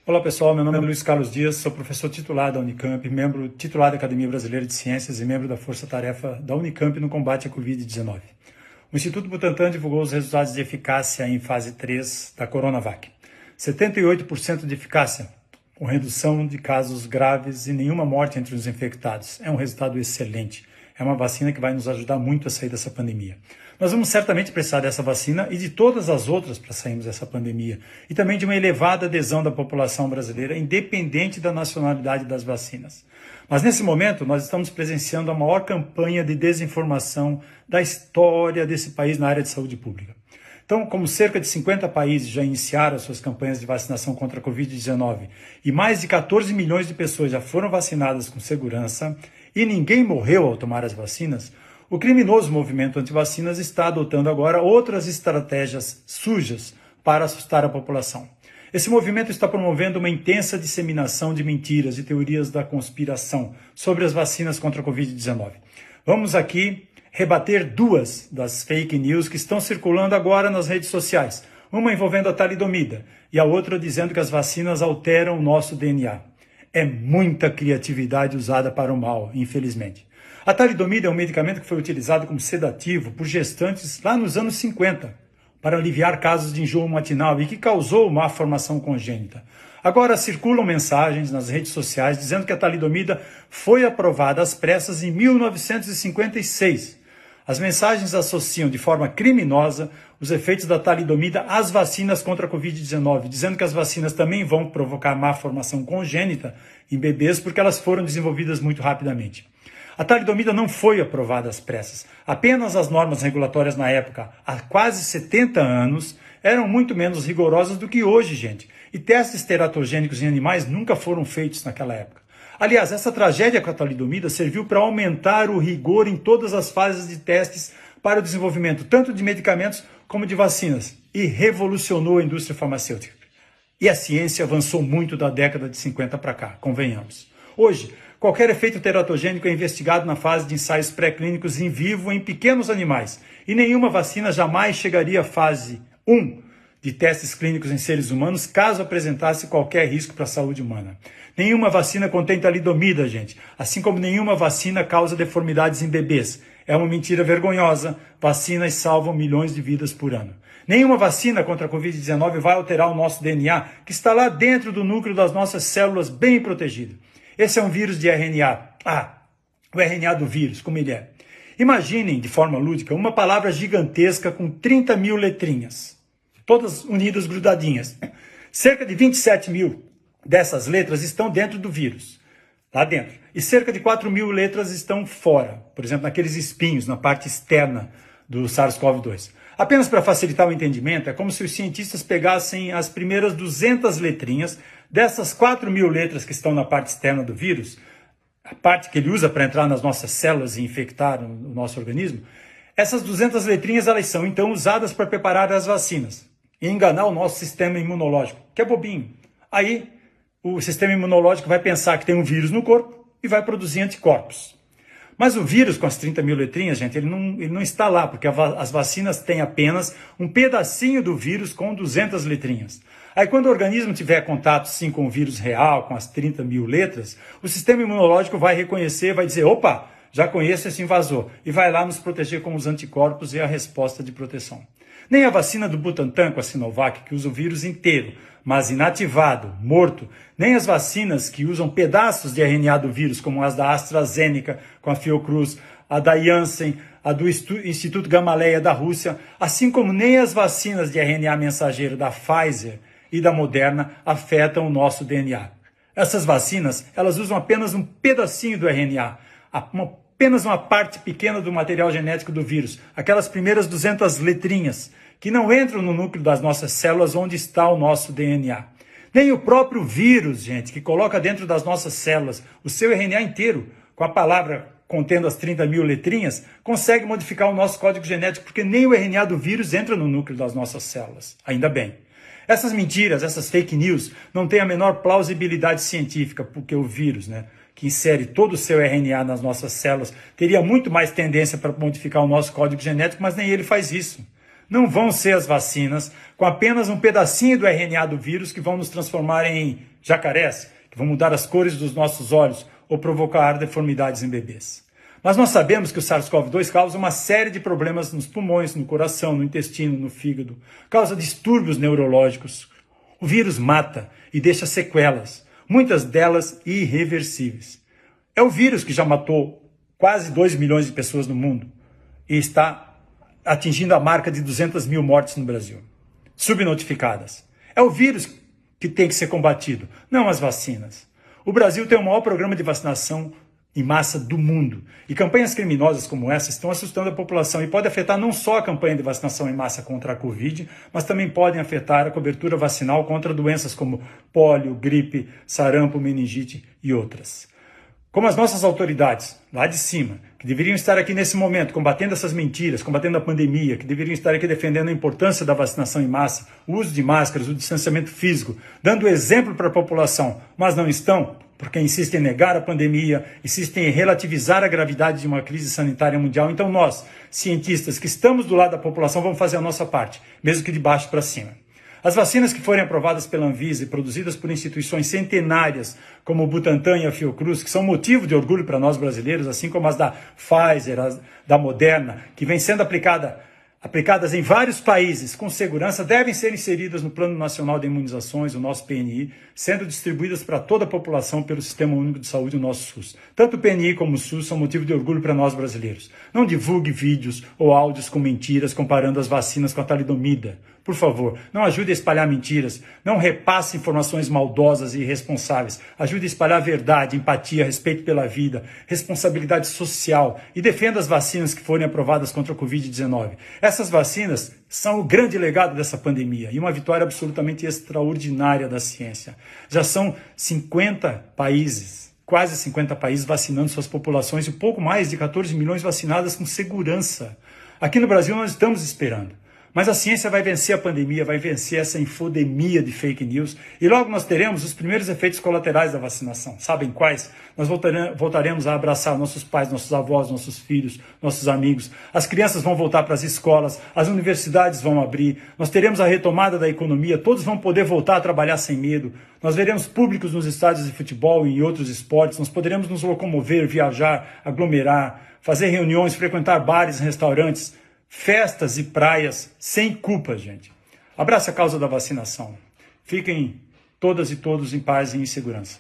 Olá pessoal, meu nome é Luiz Carlos Dias, sou professor titular da Unicamp, membro titular da Academia Brasileira de Ciências e membro da Força Tarefa da Unicamp no combate à Covid-19. O Instituto Butantan divulgou os resultados de eficácia em fase 3 da Coronavac. 78% de eficácia, com redução de casos graves e nenhuma morte entre os infectados. É um resultado excelente. É uma vacina que vai nos ajudar muito a sair dessa pandemia. Nós vamos certamente precisar dessa vacina e de todas as outras para sairmos dessa pandemia. E também de uma elevada adesão da população brasileira, independente da nacionalidade das vacinas. Mas nesse momento, nós estamos presenciando a maior campanha de desinformação da história desse país na área de saúde pública. Então, como cerca de 50 países já iniciaram as suas campanhas de vacinação contra a Covid-19 e mais de 14 milhões de pessoas já foram vacinadas com segurança e ninguém morreu ao tomar as vacinas, o criminoso movimento anti-vacinas está adotando agora outras estratégias sujas para assustar a população. Esse movimento está promovendo uma intensa disseminação de mentiras e teorias da conspiração sobre as vacinas contra a Covid-19. Vamos aqui rebater duas das fake news que estão circulando agora nas redes sociais. Uma envolvendo a talidomida e a outra dizendo que as vacinas alteram o nosso DNA. É muita criatividade usada para o mal, infelizmente. A talidomida é um medicamento que foi utilizado como sedativo por gestantes lá nos anos 50 para aliviar casos de enjoo matinal e que causou má formação congênita. Agora circulam mensagens nas redes sociais dizendo que a talidomida foi aprovada às pressas em 1956. As mensagens associam de forma criminosa os efeitos da talidomida às vacinas contra a Covid-19, dizendo que as vacinas também vão provocar má formação congênita em bebês porque elas foram desenvolvidas muito rapidamente. A talidomida não foi aprovada às pressas. Apenas as normas regulatórias na época, há quase 70 anos, eram muito menos rigorosas do que hoje, gente. E testes teratogênicos em animais nunca foram feitos naquela época. Aliás, essa tragédia com a talidomida serviu para aumentar o rigor em todas as fases de testes para o desenvolvimento tanto de medicamentos como de vacinas e revolucionou a indústria farmacêutica. E a ciência avançou muito da década de 50 para cá, convenhamos. Hoje, qualquer efeito teratogênico é investigado na fase de ensaios pré-clínicos em vivo em pequenos animais e nenhuma vacina jamais chegaria à fase 1 de testes clínicos em seres humanos caso apresentasse qualquer risco para a saúde humana. Nenhuma vacina contém talidomida, gente, assim como nenhuma vacina causa deformidades em bebês. É uma mentira vergonhosa. Vacinas salvam milhões de vidas por ano. Nenhuma vacina contra a Covid-19 vai alterar o nosso DNA, que está lá dentro do núcleo das nossas células bem protegido. Esse é um vírus de RNA. O RNA do vírus, como ele é. Imaginem, de forma lúdica, uma palavra gigantesca com 30 mil letrinhas, todas unidas, grudadinhas. Cerca de 27 mil dessas letras estão dentro do vírus, lá dentro. E cerca de 4 mil letras estão fora, por exemplo, naqueles espinhos, na parte externa do SARS-CoV-2. Apenas para facilitar o entendimento, é como se os cientistas pegassem as primeiras 200 letrinhas dessas 4 mil letras que estão na parte externa do vírus, a parte que ele usa para entrar nas nossas células e infectar o nosso organismo. Essas 200 letrinhas elas são então usadas para preparar as vacinas e enganar o nosso sistema imunológico, que é bobinho. Aí o sistema imunológico vai pensar que tem um vírus no corpo e vai produzir anticorpos. Mas o vírus com as 30 mil letrinhas, gente, ele não está lá, porque as vacinas têm apenas um pedacinho do vírus com 200 letrinhas. Aí quando o organismo tiver contato, sim, com o vírus real, com as 30 mil letras, o sistema imunológico vai reconhecer, vai dizer, opa, já conheço esse invasor, e vai lá nos proteger com os anticorpos e a resposta de proteção. Nem a vacina do Butantan com a Sinovac, que usa o vírus inteiro, mas inativado, morto, nem as vacinas que usam pedaços de RNA do vírus, como as da AstraZeneca com a Fiocruz, a da Janssen, a do Instituto Gamaleya da Rússia, assim como nem as vacinas de RNA mensageiro da Pfizer e da Moderna afetam o nosso DNA. Essas vacinas, elas usam apenas um pedacinho do RNA, apenas uma parte pequena do material genético do vírus, aquelas primeiras 200 letrinhas, que não entram no núcleo das nossas células onde está o nosso DNA. Nem o próprio vírus, gente, que coloca dentro das nossas células o seu RNA inteiro, com a palavra contendo as 30 mil letrinhas, consegue modificar o nosso código genético, porque nem o RNA do vírus entra no núcleo das nossas células. Ainda bem. Essas mentiras, essas fake news, não têm a menor plausibilidade científica, porque o vírus, que insere todo o seu RNA nas nossas células, teria muito mais tendência para modificar o nosso código genético, mas nem ele faz isso. Não vão ser as vacinas com apenas um pedacinho do RNA do vírus que vão nos transformar em jacarés, que vão mudar as cores dos nossos olhos ou provocar deformidades em bebês. Mas nós sabemos que o SARS-CoV-2 causa uma série de problemas nos pulmões, no coração, no intestino, no fígado, causa distúrbios neurológicos. O vírus mata e deixa sequelas, muitas delas irreversíveis. É o vírus que já matou quase 2 milhões de pessoas no mundo e está atingindo a marca de 200 mil mortes no Brasil, subnotificadas. É o vírus que tem que ser combatido, não as vacinas. O Brasil tem o maior programa de vacinação em massa do mundo. E campanhas criminosas como essa estão assustando a população e podem afetar não só a campanha de vacinação em massa contra a Covid, mas também podem afetar a cobertura vacinal contra doenças como pólio, gripe, sarampo, meningite e outras. Como as nossas autoridades, lá de cima, que deveriam estar aqui nesse momento combatendo essas mentiras, combatendo a pandemia, que deveriam estar aqui defendendo a importância da vacinação em massa, o uso de máscaras, o distanciamento físico, dando exemplo para a população, mas não estão, porque insistem em negar a pandemia, insistem em relativizar a gravidade de uma crise sanitária mundial. Então nós, cientistas que estamos do lado da população, vamos fazer a nossa parte, mesmo que de baixo para cima. As vacinas que forem aprovadas pela Anvisa e produzidas por instituições centenárias, como o Butantan e a Fiocruz, que são motivo de orgulho para nós brasileiros, assim como as da Pfizer, as da Moderna, que vem sendo aplicadas em vários países com segurança, devem ser inseridas no Plano Nacional de Imunizações, o nosso PNI, sendo distribuídas para toda a população pelo Sistema Único de Saúde, o nosso SUS. Tanto o PNI como o SUS são motivo de orgulho para nós brasileiros. Não divulgue vídeos ou áudios com mentiras comparando as vacinas com a talidomida. Por favor, não ajude a espalhar mentiras, não repasse informações maldosas e irresponsáveis. Ajude a espalhar verdade, empatia, respeito pela vida, responsabilidade social e defenda as vacinas que forem aprovadas contra a Covid-19. Essas vacinas são o grande legado dessa pandemia e uma vitória absolutamente extraordinária da ciência. Já são 50 países, quase 50 países vacinando suas populações e pouco mais de 14 milhões vacinadas com segurança. Aqui no Brasil nós estamos esperando. Mas a ciência vai vencer a pandemia, vai vencer essa infodemia de fake news e logo nós teremos os primeiros efeitos colaterais da vacinação. Sabem quais? Nós voltaremos a abraçar nossos pais, nossos avós, nossos filhos, nossos amigos. As crianças vão voltar para as escolas, as universidades vão abrir, nós teremos a retomada da economia, todos vão poder voltar a trabalhar sem medo. Nós veremos públicos nos estádios de futebol e em outros esportes, nós poderemos nos locomover, viajar, aglomerar, fazer reuniões, frequentar bares, restaurantes, festas e praias sem culpa, gente. Abraça a causa da vacinação. Fiquem todas e todos em paz e em segurança.